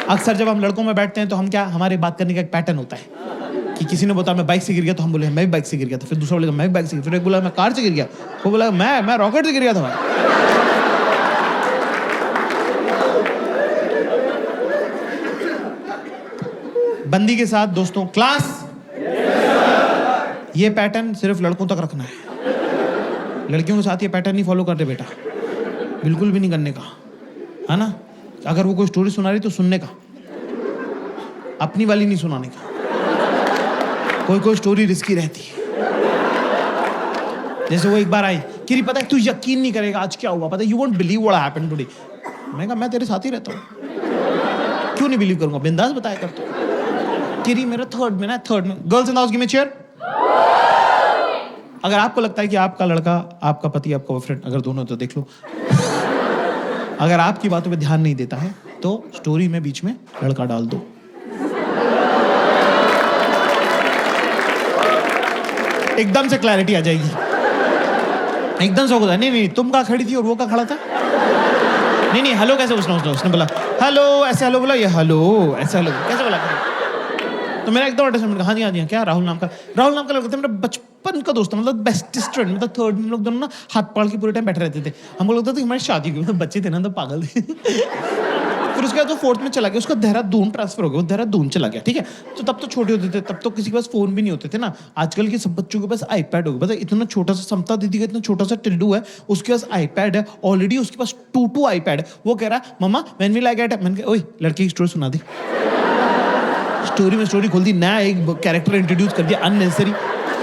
अक्सर जब हम लड़कों में बैठते हैं तो हम क्या, हमारे बात करने का एक पैटर्न होता है कि किसी ने बताया मैं बाइक से गिर गया तो हम बोले मैं भी बाइक से गिर गया था, फिर दूसरा बोलेगा मैं भी बाइक से, फिर एक बोला मैं कार से गिर गया, वो बोला मैं रॉकेट से गिर गया था। बंदी के साथ दोस्तों क्लास, ये पैटर्न सिर्फ लड़कों तक रखना है, लड़कियों के साथ ये पैटर्न नहीं फॉलो करते बेटा, बिल्कुल भी नहीं करने का, है ना। अगर वो कोई स्टोरी सुना रही तो सुनने का, अपनी वाली नहीं सुनाने का। कोई स्टोरी रिस्की रहती है। जैसे वो एक बार आई, किरी पता है तू यकीन नहीं करेगा आज क्या हुआ, पता है you won't believe what happened today. मैं कहा मैं तेरे साथ ही रहता हूँ, क्यों नहीं बिलीव करूंगा, बिंदास बताया कर तू। किरी मेरा थर्ड में girls in the house give me chair. अगर आपको लगता है कि आपका लड़का, आपका पति, आपका बॉयफ्रेंड, अगर दोनों तो देख लो, अगर आपकी बातों पे ध्यान नहीं देता है तो स्टोरी में बीच में लड़का डाल दो। एकदम से क्लैरिटी आ जाएगी, एकदम से होगा नहीं तुम कहाँ खड़ी थी और वो कहाँ खड़ा था, नहीं हेलो कैसे उसने बोला हेलो ऐसे, हेलो बोला ये हेलो ऐसे, हेलो कैसे बोला, तो मेरा एकदम अटैचमेंट, हाँ जी क्या राहुल नाम का लड़का था, मेरा बचपन का दोस्त, मतलब बेस्टेस्ट फ्रेंड, मतलब थर्ड में लोग दोनों ना हाथ पकड़ के पूरे टाइम बैठे रहते थे। हमको लगता था कि हमारी शादी हुई, मतलब बच्चे थे ना तो पागल थे। फिर उसके बाद वो फोर्थ में चला गया, उसका देहरादून ट्रांसफर हो गया, वो देहरादून चला गया, ठीक है। तो तब तो छोटे होते थे, तब तो किसी के पास फोन भी नहीं होते थे ना। आजकल के सब बच्चों के पास आईपैड हो गया, पता है इतना छोटा सा, समता दीदी का इतना छोटा सा टिल्डू है, उसके पास आईपैड है ऑलरेडी, उसके पास 2 आईपैड है। वो कह रहा मम्मा व्हेन विल आई गेट, मैंने कहा ओए लड़के की स्टोरी सुना दी, स्टोरी में स्टोरी खोल दी, नया एक कैरेक्टर इंट्रोड्यूस कर दिया अननेसेसरी।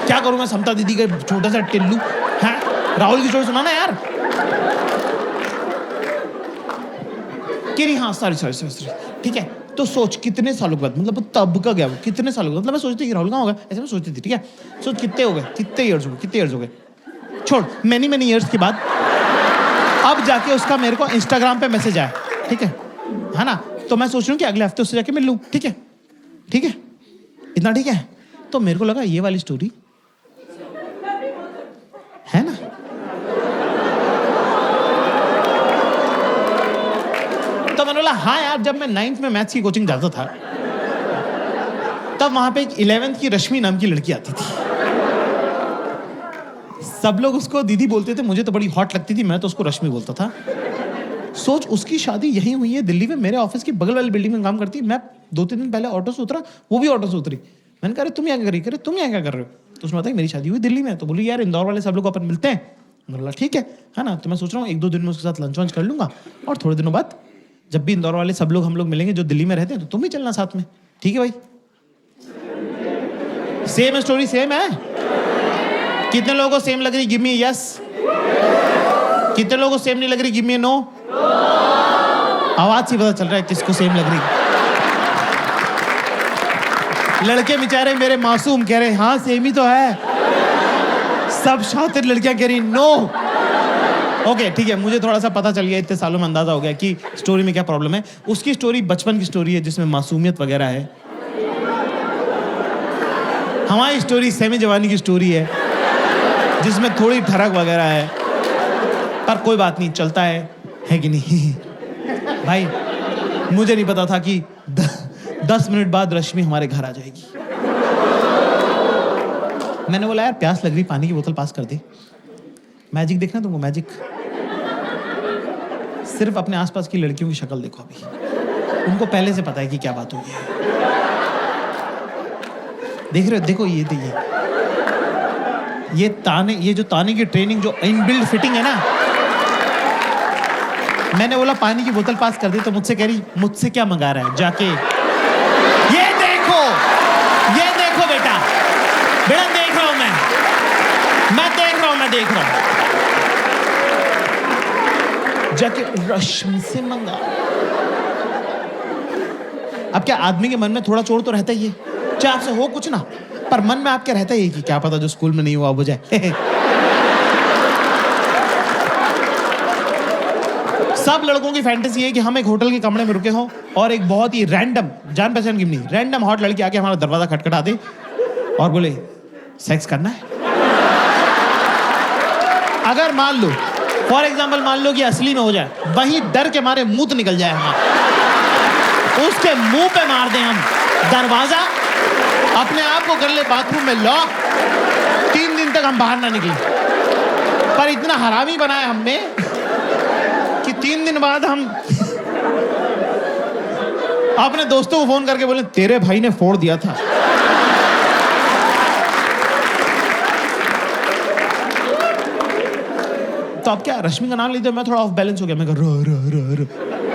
क्या करूं मैं, समता दीदी का छोटा सा टिल्लू है, राहुल की स्टोरी सुनाना यार। हाँ सॉरी ठीक है। तो सोच कितने सालों के बाद, मतलब तब का गया वो, कितने सालों के बाद, मतलब मैं सोचती थी राहुल कहाँ होगा, ऐसे मैं सोचती थी, ठीक है। सोच कितने हो गए, कितने इयर्स हो गए, छोड़ मैनी इयर्स के बाद अब जाके उसका मेरे को इंस्टाग्राम पे मैसेज आया, ठीक है ना। तो मैं सोच रही हूँ कि अगले हफ्ते उससे जाके मिल लूँ, ठीक है इतना ठीक है। तो मेरे को लगा ये वाली स्टोरी है ना, तो मैंने बोला हाँ यार, जब मैं 9th में मैथ्स की कोचिंग जाता था तब वहां पे एक 11th की रश्मि नाम की लड़की आती थी, सब लोग उसको दीदी बोलते थे, मुझे तो बड़ी हॉट लगती थी, मैं तो उसको रश्मि बोलता था। सोच उसकी शादी यहीं हुई है दिल्ली में, मेरे ऑफिस की बगल वाली बिल्डिंग में काम करती। मैं 2-3 दिन पहले ऑटो से उतरा, वो भी ऑटो से उतरी। मैंने कहा तुम यहाँ क्या कर रहे हो, तो उसने बताया मेरी शादी हुई दिल्ली में। तो बोली यार इंदौर वाले सब लोग अपन मिलते हैं। मैंने बोला ठीक है ना। तो मैं सोच रहा हूँ 1-2 दिन में उसके साथ लंच वंच कर लूंगा, और थोड़े दिनों बाद जब भी इंदौर वाले सब लोग हम लोग मिलेंगे जो दिल्ली में रहते हैं, तो तुम भी चलना साथ में, ठीक है भाई। सेम स्टोरी सेम है, कितने लोगों को सेम लग रही, गिव मी यस। कितने लोगों को सेम नहीं लग रही, गिव मी नो। आवाज से पता चल रहा है किसको सेम लग रही। लड़के बेचारे मेरे मासूम कह रहे हाँ सेम ही तो है, सब शातिर लड़कियां कह रही नो। ओके ठीक है, मुझे थोड़ा सा पता चल गया, इतने सालों में अंदाजा हो गया कि स्टोरी में क्या प्रॉब्लम है। उसकी स्टोरी बचपन की स्टोरी है जिसमें मासूमियत वगैरह है, हमारी स्टोरी सेमी जवानी की स्टोरी है जिसमें थोड़ी ठरक वगैरह है, पर कोई बात नहीं, चलता है कि नहीं। भाई मुझे नहीं पता था कि 10 मिनट बाद रश्मि हमारे घर आ जाएगी। मैंने बोला यार प्यास लग रही, पानी की बोतल पास कर दे। मैजिक देखना तुमको, मैजिक सिर्फ अपने आसपास की लड़कियों की शक्ल देखो, अभी उनको पहले से पता है कि क्या बात हुई है। देख रहे हो, देखो ये देखिए, ये जो ताने की ट्रेनिंग, जो इनबिल्ट फिटिंग है ना। मैंने बोला पानी की बोतल पास कर दी तो मुझसे कह रही मुझसे क्या मंगा रहा है जाके। ये देखो बेटा देख रहा हूं मैं देख रहा हूं जाके रश्मि से मंगा। अब क्या आदमी के मन में थोड़ा चोर तो रहता ही है, चाहे आपसे हो कुछ ना, पर मन में आपके रहता ही है कि क्या पता जो स्कूल में नहीं हुआ हो जाए। सब लड़कों की फैंटेसी है कि हम एक होटल के कमरे में रुके हों और एक बहुत ही रैंडम, जान पहचान की नहीं, रैंडम हॉट लड़की आके हमारा दरवाजा खटखटा दे और बोले सेक्स करना है। अगर मान लो फॉर एग्जाम्पल मान लो कि असली में हो जाए, वहीं डर के मारे मुंह निकल जाए हमारा। उसके मुंह पे मार दें हम। दरवाजा अपने आप को कर ले बाथरूम में लॉक, 3 दिन तक हम बाहर ना निकले। पर इतना हरामी बनाया हमने कि 3 दिन बाद हम अपने दोस्तों को फोन करके बोले तेरे भाई ने फोड़ दिया था। तो अब क्या, रश्मि का नाम लेते मैं थोड़ा ऑफ बैलेंस हो गया। मैं कह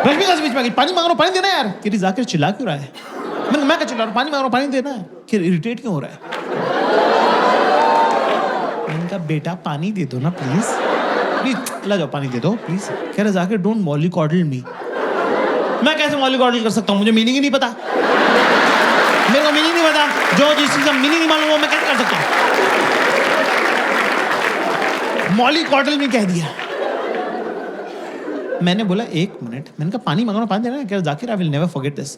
रश्मि का बीच में पानी मांग रहा हूं, पानी देना यार। कि जाकिर चिल्ला क्यों रहा है? मैं क्या चिल्ला रहा हूं, पानी मांग रहा हूं, पानी देना है। कि इरिटेट क्यों हो रहा है? मैंने कहा बेटा पानी दे दो ना प्लीज, प्लीज ला जाओ पानी दे दो प्लीज। कह रहे जाकिर डोंट मॉलिकॉडल मी। मैं कैसे मॉलिकॉडल कर सकता हूं? मुझे मीनिंग ही नहीं पता, मेरे को मीनिंग नहीं पता। जो जिस चीज का मीनिंग नहीं मालूम वो मैं कैसे कर सकता हूं? मॉलिकॉडल में कह दिया। मैंने बोला 1 मिनट, मैंने कहा पानी मांगना, पानी देना। क्या Zakir I will never forget this,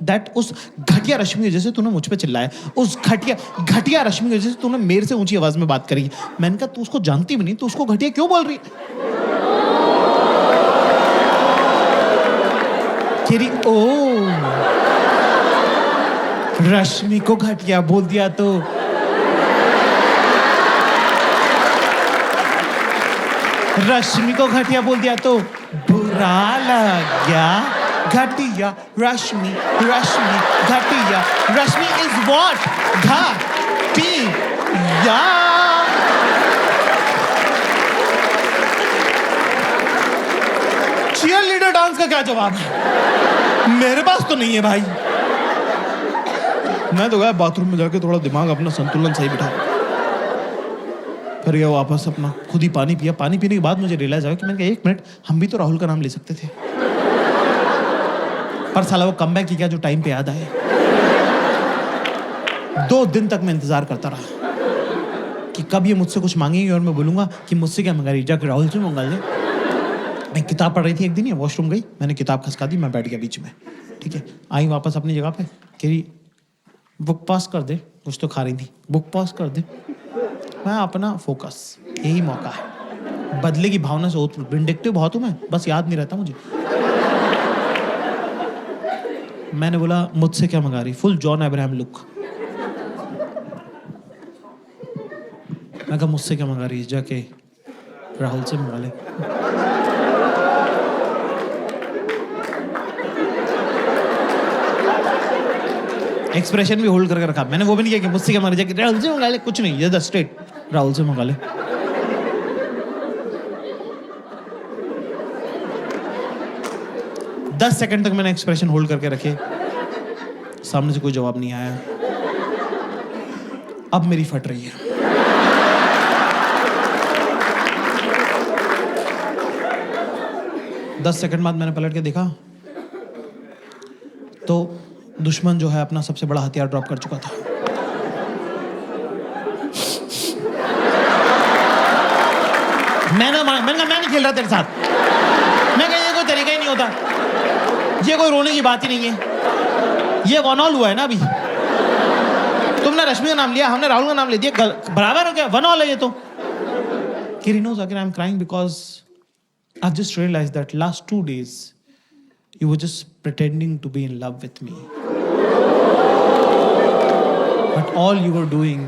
that उस घटिया रश्मि की वजह से तूने मुझ पे चिल्लाया, उस घटिया रश्मि की वजह से तूने मेरे से ऊंची आवाज में बात करी। मैंने कहा तू उसको जानती भी नहीं, तू उसको घटिया क्यों बोल रही? तेरी ओ रश्मि को घटिया बोल दिया तो रश्मि को घटिया बोल दिया तो बुरा लग गया। घटिया रश्मि, रश्मि घटिया, रश्मि इज व्हाट? घटिया। चीयर लीडर डांस का क्या जवाब है? मेरे पास तो नहीं है भाई। मैं तो गया बाथरूम में जाके थोड़ा दिमाग अपना संतुलन सही बिठा, फिर गया वापस अपना खुद ही पानी पिया। पानी पीने के बाद मुझे रियलाइज आया कि मैंने कहा 1 मिनट, हम भी तो राहुल का नाम ले सकते थे। पर साला वो कमबैक की क्या जो टाइम पे याद आए। 2 दिन तक मैं इंतजार करता रहा कि कब ये मुझसे कुछ मांगेंगे और मैं बोलूंगा कि मुझसे क्या मंगा रही, जाकर राहुल से मंगा ले। मैं किताब पढ़ रही थी एक दिन, ये वॉशरूम गई, मैंने किताब खसका दी, मैं बैठ गया बीच में। ठीक है, आई वापस अपनी जगह पे, कह रही बुक पास कर दे, कुछ तो खा रही थी, बुक पास कर दे। मैं अपना फोकस, यही मौका है। बदले की भावना से विंडिक्टिव बहुत हूं मैं, बस याद नहीं रहता मुझे। मैंने बोला मुझसे क्या मंगा रही, फुल जॉन अब्राहम लुक। मैं कहा मुझसे क्या मंगा रही, जाके राहुल से मंगा ले। एक्सप्रेशन भी होल्ड करके रखा। मैंने वो भी नहीं किया कि मुझसे क्या मंगा रही, राहुल से मंगा ले, कुछ नहीं, ये स्ट्रेट राहुल से मंगा ले। दस सेकंड तक मैंने एक्सप्रेशन होल्ड करके रखे, सामने से कोई जवाब नहीं आया। अब मेरी फट रही है। दस सेकंड बाद मैंने पलट के देखा तो दुश्मन जो है अपना सबसे बड़ा हथियार ड्रॉप कर चुका था। मैंने कहा मैं नहीं खेल रहा तेरे साथ। मैं कहा ये कोई तरीका ही नहीं होता, ये कोई रोने की बात ही नहीं है। ये वन ऑल हुआ है ना अभी। तुमने रश्मि का नाम लिया, हमने राहुल का नाम ले दिया, बराबर हो गया, वन ऑल है ये तो। Kiri knows again I'm crying because I've just realized that last 2 days you were just pretending to be in love with me. But all you were doing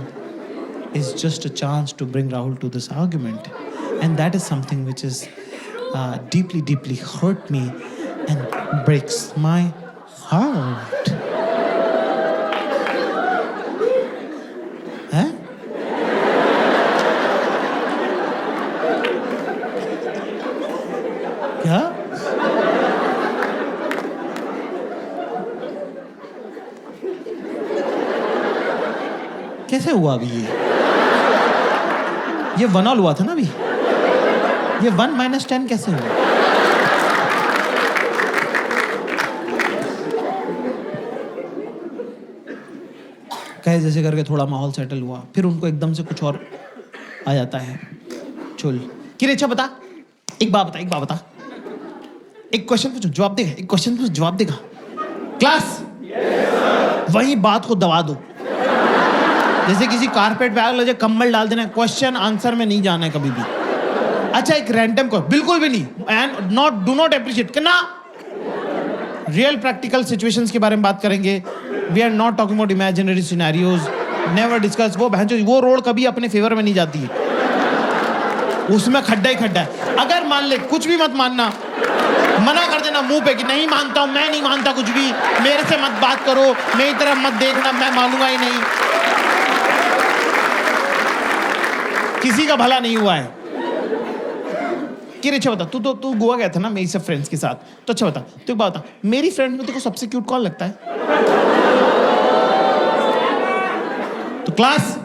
is just a chance to bring Rahul to this argument. And that is something which is deeply, deeply hurt me and breaks my heart. Huh? क्या? कैसे हुआ अभी ये 1 all हुआ था ना अभी, ये 1 - 10 कैसे हुआ? कहे जैसे करके थोड़ा माहौल सेटल हुआ, फिर उनको एकदम से कुछ और आ जाता है चुल। कि अच्छा बता, एक बात बता, एक क्वेश्चन पूछो जवाब देगा, एक क्वेश्चन पूछो जवाब देगा। क्लास वही बात को दबा दो, जैसे किसी कारपेट पे आग लगे, कंबल डाल देना, क्वेश्चन आंसर में नहीं जाना है कभी भी। अच्छा एक रैंडम को बिल्कुल भी नहीं, एंड डू नॉट अप्रिशिएट करना। रियल प्रैक्टिकल सिचुएशंस के बारे में बात करेंगे. We are not talking about imaginary scenarios. Never discuss. वो रोड कभी अपने फेवर में नहीं जाती है, उसमें खड्डा ही खड्डा है. अगर मान ले, कुछ भी मत मानना, मना कर देना मुंह पे कि नहीं मानता हूं, मैं नहीं मानता कुछ भी, मेरे से मत बात करो, मेरी तरफ मत देखना, मैं मानूंगा ही नहीं. किसी का भला नहीं हुआ है. कि अच्छा बता, तू गोवा गया था ना मेरी सब फ्रेंड्स के साथ, तो अच्छा बता, तू एक बात बता, मेरी फ्रेंड में तेरे को सबसे क्यूट कौन लगता है? तो क्लास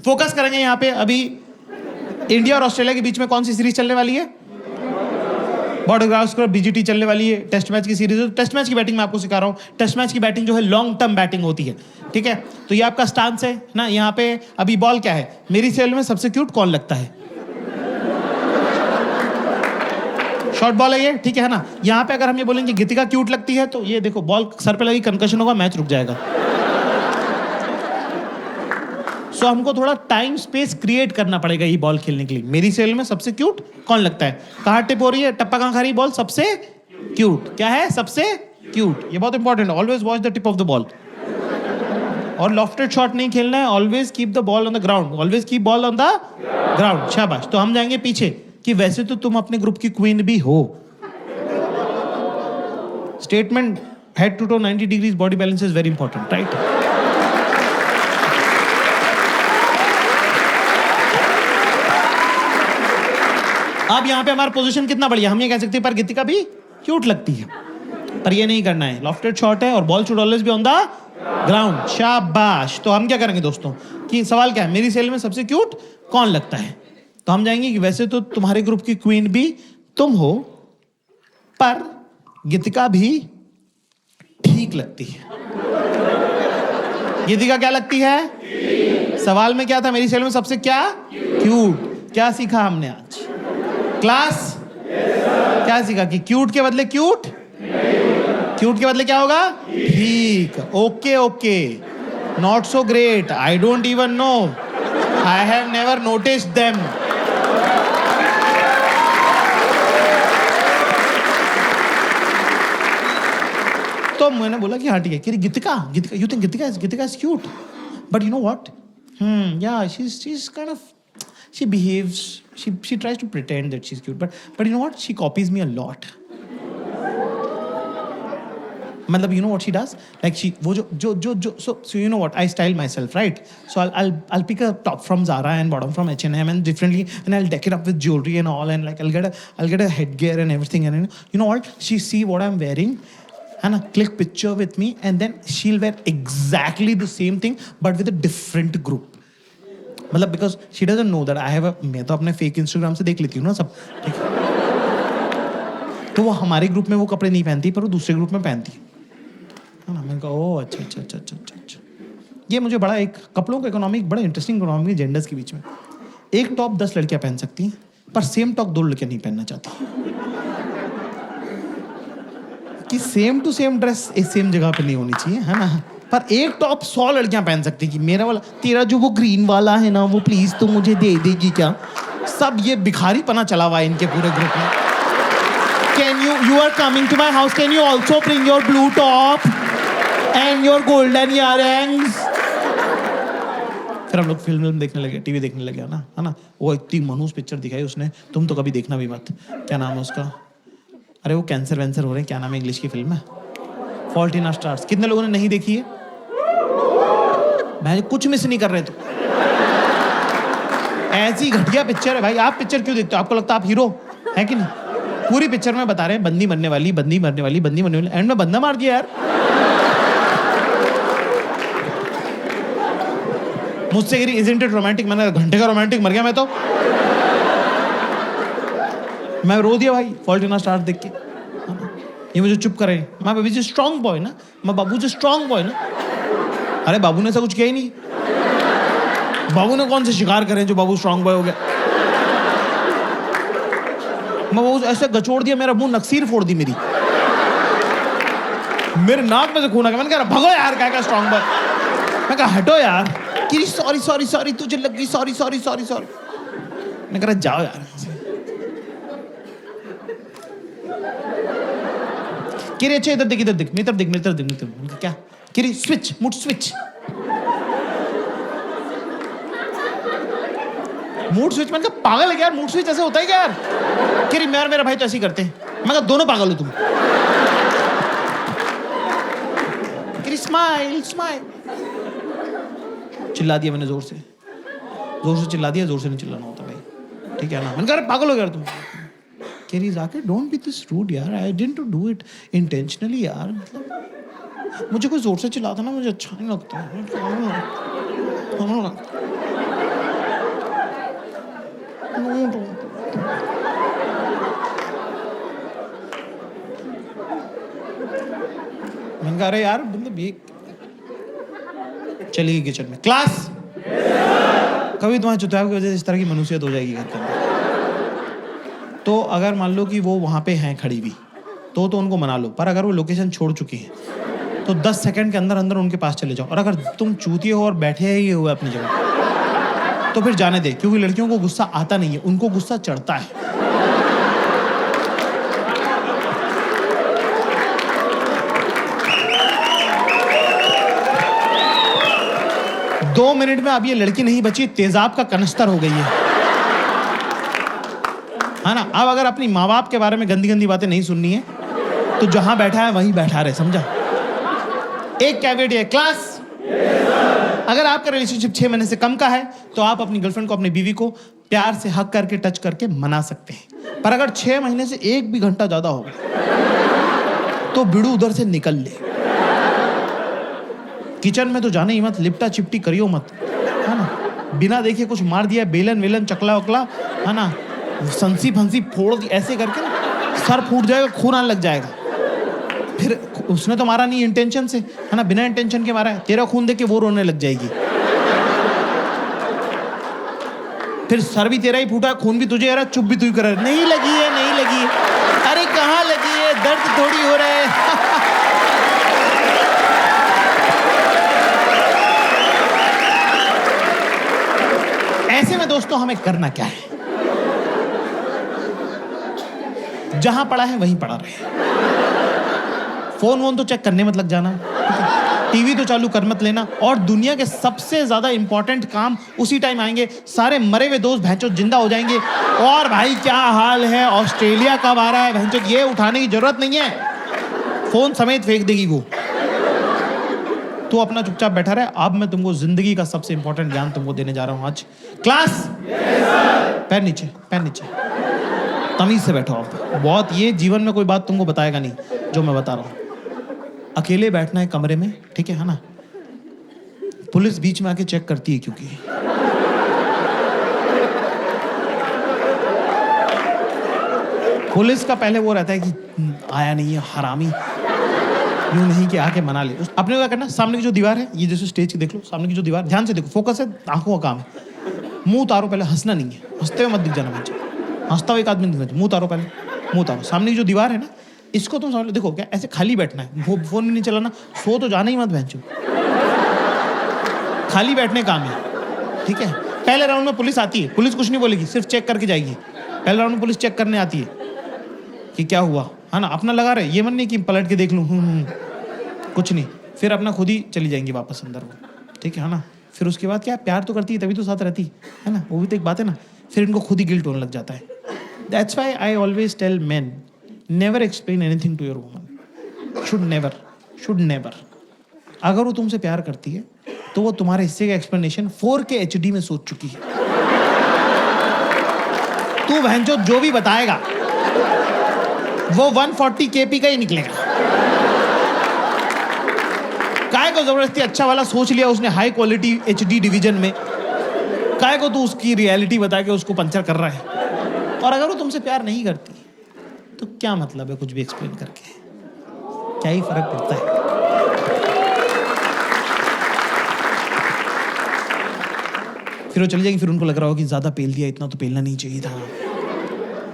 फोकस करेंगे यहाँ पे. अभी इंडिया और ऑस्ट्रेलिया के बीच में कौन सी सीरीज चलने वाली है? बॉर्डर गावस्कर बीजीटी चलने वाली है. टेस्ट मैच की सीरीज है. टेस्ट मैच की बैटिंग मैं आपको सिखा रहा हूं. टेस्ट मैच की बैटिंग जो है लॉन्ग टर्म बैटिंग होती है, ठीक है? तो ये आपका स्टांस है ना. यहाँ पे अभी बॉल क्या है? मेरी सेल में सबसे क्यूट कौन लगता है? शॉर्ट बॉल है ये, ठीक है ना. यहाँ पे अगर हम ये बोलेंगे गीतिका क्यूट लगती है, तो ये देखो बॉल सर पे लगी, कंकशन होगा, मैच रुक जाएगा. सो हमको थोड़ा टाइम स्पेस क्रिएट करना पड़ेगा ये बॉल खेलने के लिए. मेरी सेल में सबसे क्यूट कौन लगता है? कहाँ टिप हो रही है, टप्पा कहाँ खा रही है बॉल? सबसे क्यूट. क्या है? सबसे क्यूट. ये बहुत इंपॉर्टेंट है. Always watch the tip of the ball. और लॉफ्टेड शॉट नहीं खेलना है. Always keep the ball on the ground. Always keep ball on the ground. शाबाश. तो हम जाएंगे पीछे कि वैसे तो तुम अपने ग्रुप की क्वीन भी हो. Statement head to toe 90 degrees body balance is very important, right? अब यहां पे हमारा पोजीशन कितना बढ़िया. हम ये कह सकते हैं पर गीतिका भी क्यूट लगती है, पर ये नहीं करना है. लॉफ्टेड शॉट है और ball should always be on the ground. शाबाश. तो हम क्या करेंगे दोस्तों कि सवाल क्या है? मेरी सेल में सबसे क्यूट कौन लगता है? तो हम जाएंगे कि वैसे तो तुम्हारे ग्रुप की क्वीन भी तुम हो, पर गीतिका भी ठीक लगती है. गीतिका क्या लगती है? सवाल में क्या था? मेरी सेल में सबसे क्या क्यूट. क्या सीखा हमने आज क्लास? क्या सीखा कि क्यूट के बदले क्यूट, क्यूट के बदले क्या होगा? ठीक. Okay okay. Not so great. I don't even know. I have never noticed them. तो मैंने बोला कि हाँ ठीक है. कि Geetika you think Geetika is cute, but you know what, yeah, she's kind of, she behaves, she tries to pretend that she's cute, but you know what, she copies me a lot. मतलब you know what she does, like she वो जो so you know what, I style myself, right? So I'll pick a top from Zara and bottom from H&M and differently, and I'll deck it up with jewelry and all, and like I'll get a headgear and everything, and you know what, she see what I'm wearing and click picture with me, and then she'll wear exactly the same thing but with a different group. मतलब because she doesn't know that I have a, मैं तो अपने fake Instagram से देख लेती हूँ ना सब, ठीक है? तो वो हमारे ग्रुप में वो कपड़े नहीं पहनती, पर वो दूसरे ग्रुप में पहनती है ना. मैंने कहा ओह अच्छा. ये मुझे बड़ा एक कपड़ों का इकोनॉमिक, बड़ा इंटरेस्टिंग इकोनॉमिक जेंडर्स के बीच में. एक टॉप 10 लड़कियां पहन सकती हैं, पर सेम टॉप 2 लड़कियां नहीं पहनना चाहती. कि सेम टू सेम ड्रेस एक सेम जगह पे नहीं होनी चाहिए, है ना? पर एक टॉप 100 लड़कियां पहन सकती कि मेरा वाला, तेरा जो वो ग्रीन वाला है ना, वो प्लीज तो मुझे दे देगी क्या? सब ये भिखारी पना चला हुआ है इनके पूरे ग्रुप में. Can you are coming to my house, can you also bring your blue top and your golden earrings? फिर हम लोग फिल्म देखने लगे, टीवी देखने लगे ना, है ना? वो इतनी मनहूस पिक्चर दिखाई उसने, तुम तो कभी देखना भी मत. क्या नाम है उसका? अरे वो कैंसर वैंसर हो रहे हैं, क्या नाम है इंग्लिश की फिल्म है? Fault in Our Stars. कितने लोगों ने नहीं देखी है? भाई कुछ मिस नहीं कर रहे. तो ऐसी घटिया पिक्चर है भाई. आप पिक्चर क्यों देखते हो? आपको लगता है आप हीरो है कि नहीं? पूरी पिक्चर में बता रहे हैं बंदी मरने वाली, एंड में बंदा मार दिया यार. मुझसे कह रही इजंट इट रोमांटिक. मैंने घंटे का रोमांटिक मर गया मैं तो. मैं रो दिया भाई फॉल्ट इन आवर स्टार्स देख के. ये मुझे चुप करे. मैं बेबी जी स्ट्रॉन्ग बॉय ना, मैं बाबू जी स्ट्रॉन्ग बॉय ना. अरे बाबू ने ऐसा कुछ किया ही नहीं. बाबू ने कौन से शिकार करे जो बाबू स्ट्रॉन्ग बॉय हो गया? मैं वो ऐसे गचोड़ दिया, मेरा मुंह नक्सीर फोड़ दी मेरी. मेरे नाक में से खून आ गया. मैंने कहा भगो यार, क्या स्ट्रॉन्ग बॉय. मैं कहा हटो यार. कि सॉरी तुझे लग गई, सॉरी. मैं कह रहा जाओ यार. किरी अच्छा इधर देख, इधर देख, मेरी तरफ देख, मेरी तरफ देख, मेरी तरफ। मैंने कहा, क्या किरी? Switch, mood switch, mood switch. मैंने कहा पागल है क्या यार, मूड स्विच ऐसे होता है क्या यार? किरी मैं और मेरा भाई तो ऐसे ही करते हैं। मैं कहा दोनों पागल हो तुम। किरी स्माइल स्माइल। चिल्ला दिया मैंने, जोर से चिल्ला दिया, जोर से नहीं चिल्लाना होता भाई, ठीक है ना? मैंने कहा पागल हो गया तुम। केरी जाके डोंट बी दिस रूड यार, I didn't do it intentionally यार, मतलब मुझे कोई जोर से चिल्लाता ना मुझे अच्छा नहीं लगता। मैंने कहा अरे यार मतलब ये चली गई किचन में। क्लास कभी तुम्हारे चुतियाव की वजह से इस तरह की मनुष्यत हो जाएगी घर के अंदर। तो अगर मान लो कि वो वहां पे हैं खड़ी भी तो उनको मना लो, पर अगर वो लोकेशन छोड़ चुकी है तो 10 सेकंड के अंदर अंदर उनके पास चले जाओ। और अगर तुम चूतिए हो और बैठे ही हुए अपनी जगह तो फिर जाने दे, क्योंकि लड़कियों को गुस्सा आता नहीं है, उनको गुस्सा चढ़ता है। 2 मिनट में अब ये लड़की नहीं बची, तेजाब का कनस्तर हो गई है ना? अब अगर अपनी माँ बाप के बारे में गंदी गंदी बातें नहीं सुननी है तो जहां बैठा है वहीं बैठा रहे, समझा? एक कैवेट है क्लास। अगर आपका रिलेशनशिप 6 महीने से कम का है तो आप अपनी गर्लफ्रेंड को, अपनी बीवी को प्यार से हक करके, टच करके मना सकते हैं। पर अगर 6 महीने से 1 भी घंटा ज्यादा हो तो बिड़ू उधर से निकल ले। किचन में तो जाने ही मत, लिपटा चिपटी करियो मत, है ना? बिना देखे कुछ मार दिया, बेलन वेलन चकला वकला, है ना, संसी फंसी फोड़ दी ऐसे करके ना, सर फूट जाएगा, खून आने लग जाएगा। फिर उसने तो मारा नहीं इंटेंशन से, है ना, बिना इंटेंशन के मारा है। तेरा खून देख के वो रोने लग जाएगी। फिर सर भी तेरा ही फूटा, खून भी तुझे आ रहा, चुप भी तू ही कर रहा है। नहीं लगी है, नहीं लगी है। अरे कहाँ लगी है, दर्द थोड़ी हो रहा है। ऐसे में दोस्तों हमें करना क्या है? जहां पड़ा है वहीं पड़ा रहे। फोन वोन तो चेक करने मत लग जाना, टीवी तो चालू कर मत लेना। और दुनिया के सबसे ज्यादा इंपॉर्टेंट काम उसी टाइम आएंगे। सारे मरे हुए दोस्त भैंचोद जिंदा हो जाएंगे। और भाई क्या हाल है, ऑस्ट्रेलिया कब आ रहा है, भैंचोद ये उठाने की जरूरत नहीं है, फोन समेत फेंक देगी वो। तो अपना चुपचाप बैठा रहे। अब मैं तुमको जिंदगी का सबसे इंपॉर्टेंट ज्ञान तुमको देने जा रहा हूं आज। क्लास पैर नीचे, पैर नीचे, तमीज से बैठो आप। बहुत ये जीवन में कोई बात तुमको बताएगा नहीं जो मैं बता रहा हूं। अकेले बैठना है कमरे में, ठीक है ना? पुलिस बीच में आके चेक करती है, क्योंकि पुलिस का पहले वो रहता है कि आया नहीं है हरामी, यूं नहीं कि आके मना ले। अपने को क्या करना, सामने की जो दीवार है, ये जैसे स्टेज की देख लो, सामने की जो दीवार, ध्यान से देखो, फोकस है, आंखों का काम है। मुंह उतारो पहले, हंसना नहीं है, हंसते हुए मत दिख जाना मुझे। हंसता हुआ एक आदमी दिखना चाहिए। मुंह उतारो पहले, मुंह उतारो। सामने की जो दीवार है ना, इसको तुम समझ लो। देखो क्या ऐसे खाली बैठना है, फोन भी नहीं चलाना, सो तो जाना ही मत भैंचो, खाली बैठने काम है, ठीक है? पहले राउंड में पुलिस आती है, पुलिस कुछ नहीं बोलेगी, सिर्फ चेक करके जाएगी। पहले राउंड में पुलिस चेक करने आती है कि क्या हुआ, है ना, अपना लगा रहे, ये मन नहीं कि पलट के देख लूं, कुछ नहीं। फिर अपना खुद ही चली जाएंगी वापस अंदर वो, ठीक है ना? फिर उसके बाद क्या, प्यार तो करती है तभी तो साथ रहती है ना, वो भी तो एक बात है ना। फिर इनको खुद ही गिल्ट होने लग जाता है। That's why I always tell men, never explain anything to your woman. Should never. अगर वो तुमसे प्यार करती है तो वो तुम्हारे हिस्से का एक्सप्लेनेशन 4K HD में सोच चुकी है। तू बहनचोद जो भी बताएगा वो 140 kp का ही निकलेगा। काय को जबरदस्ती अच्छा वाला सोच लिया उसने, हाई क्वालिटी HD डिवीजन में, काय को तू उसकी रियलिटी बता के उसको पंचर कर रहा है। और अगर वो तुमसे प्यार नहीं करती तो क्या मतलब है कुछ भी एक्सप्लेन करके, क्या ही फर्क पड़ता है? फिर वो चली जाएगी। फिर उनको लग रहा हो कि ज्यादा पेल दिया, इतना तो पेलना नहीं चाहिए था,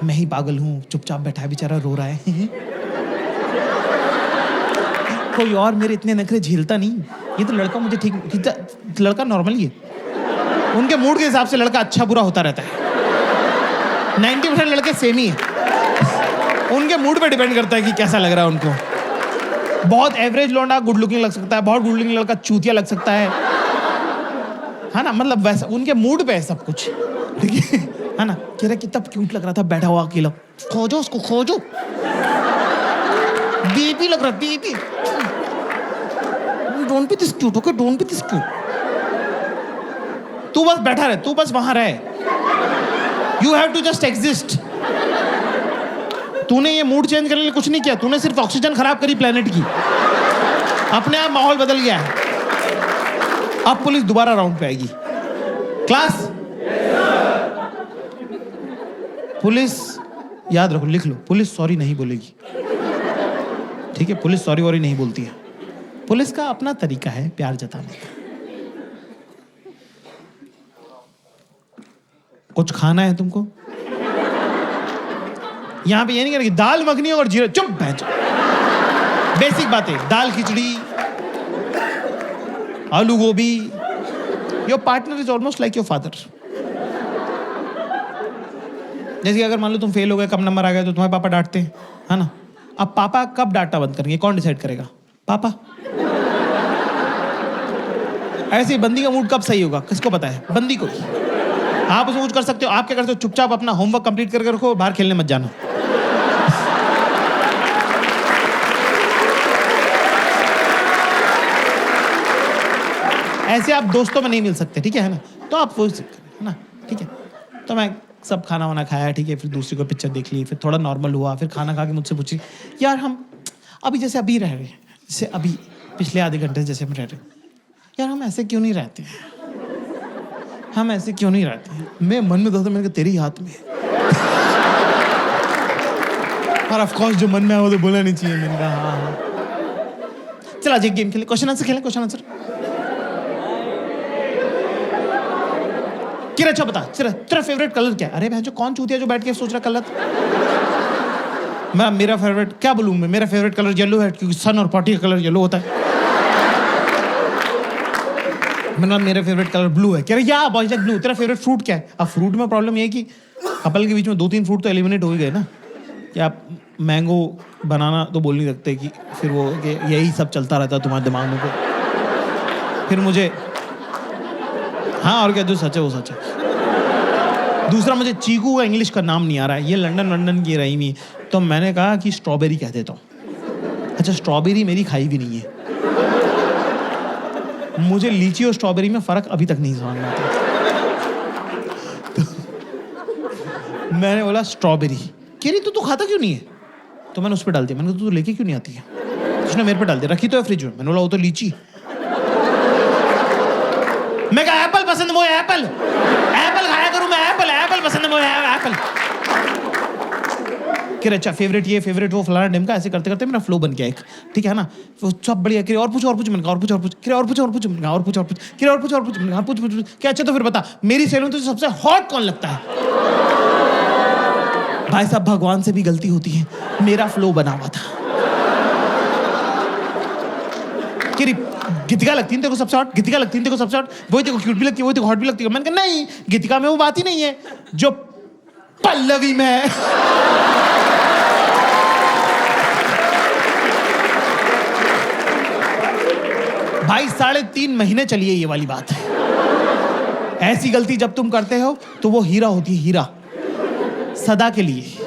मैं ही पागल हूं, चुपचाप बैठा है बेचारा, रो रहा है। कोई और मेरे इतने नखरे झेलता नहीं, ये तो लड़का मुझे ठीक, लड़का नॉर्मल ही है। उनके मूड के हिसाब से लड़का अच्छा बुरा होता रहता है। 90% लड़के सेम ही है, उनके मूड पे डिपेंड करता है कि कैसा लग रहा है उनको, बहुत एवरेज लौंडा गुड लुकिंग लग सकता है, बहुत गुड लुकिंग लड़का चूतिया लग सकता है ना? मतलब वैसा उनके मूड पे है सब कुछ, ठीक है ना? कह रहा कितना क्यूट लग रहा था बैठा हुआ अकेला, खोजो उसको खोजो, बेबी लग रहा baby, don't be this cute, okay don't be this cute. तू बस बैठा रहे, तू बस वहां रहे, you have to just exist. तूने ये मूड चेंज करने के लिए कुछ नहीं किया, तूने सिर्फ ऑक्सीजन खराब करी प्लेनेट की, अपने आप माहौल बदल गया है। अब पुलिस दोबारा राउंड पे आएगी। क्लास, पुलिस याद रखो, लिख लो, पुलिस सॉरी नहीं बोलेगी, ठीक है? पुलिस सॉरी वॉरी नहीं बोलती है, पुलिस का अपना तरीका है प्यार जताने का। कुछ खाना है तुमको? यहां पे ये नहीं करेगी दाल मखनी और जीरा, चुप बैठ। बेसिक बातें, दाल खिचड़ी, आलू गोभी। Your partner is almost like your father. जैसे कि अगर मान लो तुम फेल हो गए, कम नंबर आ गए, तो तुम्हारे पापा डांटते हैं, है ना? अब पापा कब डांटना बंद करेंगे, कौन डिसाइड करेगा? पापा। ऐसे ही बंदी का मूड कब सही होगा, किसको पता है? बंदी को ही। आप उसमें कुछ कर सकते हो, आप क्या करते हो? चुपचाप अपना होमवर्क कंप्लीट करके रखो, बाहर खेलने मत जाना। ऐसे आप दोस्तों में नहीं मिल सकते, ठीक है ना? तो आप वो है ना, ठीक है? तो मैं सब खाना वाना खाया, ठीक है? फिर दूसरी को पिक्चर देख ली, फिर थोड़ा नॉर्मल हुआ, फिर खाना खा के मुझसे पूछी, यार हम अभी जैसे अभी रह रहे हैं, जैसे अभी पिछले आधे घंटे जैसे हम रह रहे हैं, यार हम ऐसे क्यों नहीं रहते हैं? हम ऐसे क्यों नहीं रहते हैं? मैं मन में दोस्तों मैंने कहा तेरे ही हाथ में है। और ऑफ कोर्स जो मन में है वो तो बोलना नहीं चाहिए। मैंने कहा हाँ। चल आज एक गेम खेले, क्वेश्चन आंसर खेलें, क्वेश्चन आंसर। किरा अच्छा बता, तेरा फेवरेट कलर क्या है? अरे बहन जो कौन चूतिया जो बैठ के सोच रहा कलर। मेरा फेवरेट क्या बोलूं मैं? मेरा फेवरेट कलर येलो है, क्योंकि सन और पार्टी का कलर येलो होता है। मेरा फेवरेट कलर ब्लू है। कह रहे या बॉयज लाइक ब्लू। तेरा फेवरेट फ्रूट क्या है? अब फ्रूट में प्रॉब्लम ये है कि कपल के बीच में 2-3 फ्रूट तो एलिमिनेट हो ही गए ना, कि आप मैंगो बनाना तो बोल नहीं सकते, कि फिर वो कि यही सब चलता रहता है तुम्हारे दिमाग में। फिर मुझे हाँ और क्या, जो सच है वो सच है। दूसरा मुझे चीकू का इंग्लिश का नाम नहीं आ रहा है, ये लंदन की रही नहीं, तो मैंने कहा कि स्ट्रॉबेरी कह देता हूँ। अच्छा स्ट्रॉबेरी मेरी खाई भी नहीं है, मुझे लीची और स्ट्रॉबेरी में फर्क अभी तक नहीं समझ में आता। तो मैंने बोला स्ट्रॉबेरी। कह रही तू खाता क्यों नहीं है? तो मैंने उस पर डाल दिया। मैंने कहा तू लेके क्यों नहीं आती है? उसने मेरे पे डाल दिया, रखी तो है फ्रिज में। मैंने बोला वो तो लीची। मैं कहा एप्पल पसंद है, वो एप्पल खाया करूं मैं, एप्पल पसंद है, वो एप्पल। कि अच्छा फेवरेट ये फेवरेट वो फलाना ढिमका, ऐसे करते करते मेरा फ्लो बन गया एक, ठीक है ना? वो सब बढ़िया। कि और पूछ मैंने कहा और पूछ कि और पूछ मैंने कहा और पूछ कि और पूछ मैंने कहा पूछ क्या? अच्छा तो फिर बता मेरी सैलून तो सबसे हॉट कौन लगता है? भाई साहब भगवान से भी गलती होती है, मेरा फ्लो बना हुआ था। कि गीतिका लगती है तेरे को सबसे हॉट, गीतिका लगती है तेरे को सबसे हॉट, वही तेरे को क्यूट भी लगती है, वही तेरे को हॉट भी लगती है। मैंने कहा नहीं, गीतिका में वो बात ही नहीं है जो पल्लवी में है। भाई 3.5 महीने चलिए ये वाली बात है। ऐसी गलती जब तुम करते हो तो वो हीरा होती है, हीरा सदा के लिए।